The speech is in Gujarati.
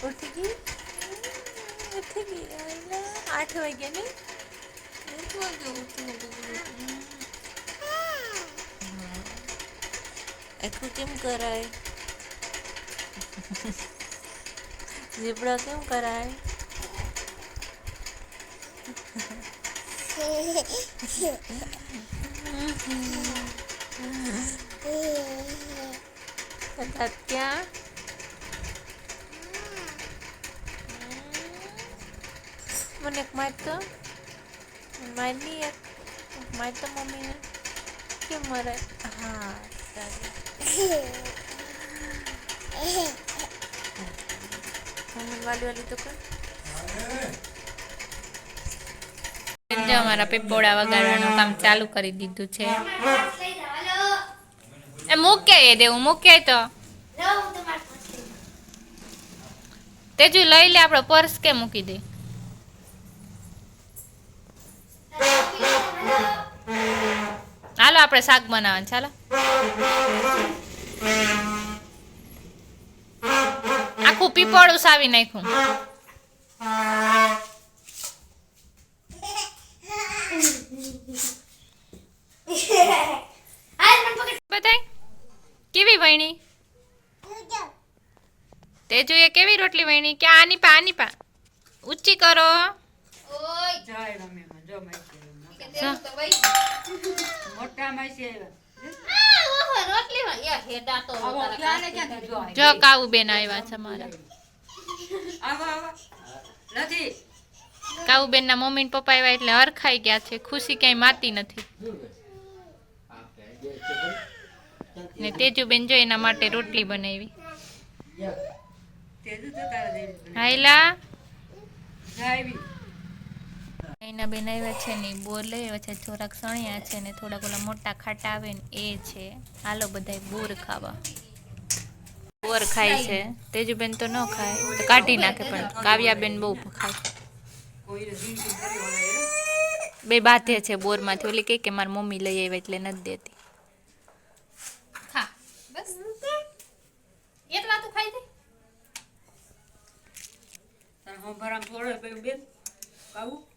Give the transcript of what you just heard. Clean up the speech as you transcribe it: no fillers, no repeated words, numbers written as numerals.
ઉઠી ગઈ ઉઠી ગઈ 8 વાગ્યા ને 8 વાગે ઉઠી આખું કેમ કરાય ઝીબ્રા કેમ કરાય क्या મને એક માર તો મારની એક માર તો મમ્મીને કેમ મરાય હા મમ્મી વાલી વાલી તો કર અમારા પીપોડા વગાડવાનું કામ ચાલુ કરી દીધું છે એ મૂકે દેવું મૂકે તો તેજુ લઈ લે આપણો પર્સ કે મૂકી દે હાલો આપણે શાક બનાવવાનું ચાલો આખું પીપોડું સાવી નાખ્યું બતાય કેવી વણી તેજુએ કેવી રોટલી વણી કે આની પા ઊંચી કરો જો કાવું બેન આવ્યા છે મારા કાવું બેન ના મમ્મી ને પપ્પા આવ્યા એટલે હરખાઈ ગયા છે ખુશી ક્યાંય માતી નથી ને તેજુબેન જો એના માટે રોટલી બનાવી હાઈલા એના બેન આવ્યા છે ને બોર લઈ આવ્યા છે થોડાક સણિયા છે ને થોડાક ઓલા મોટા ખાટા આવે ને એ છે હાલો બધા બોર ખાવા બોર ખાય છે તેજુબેન તો ન ખાય તો કાઢી નાખે પણ કાવ્યાબેન બહુ ખાય બે બાધે છે બોરમાંથી ઓલી કે મારી મમ્મી લઈ આવી એટલે નથી દેતી એટલા તો ખાઈ દે હું ભરામ થોડો બેન કાવું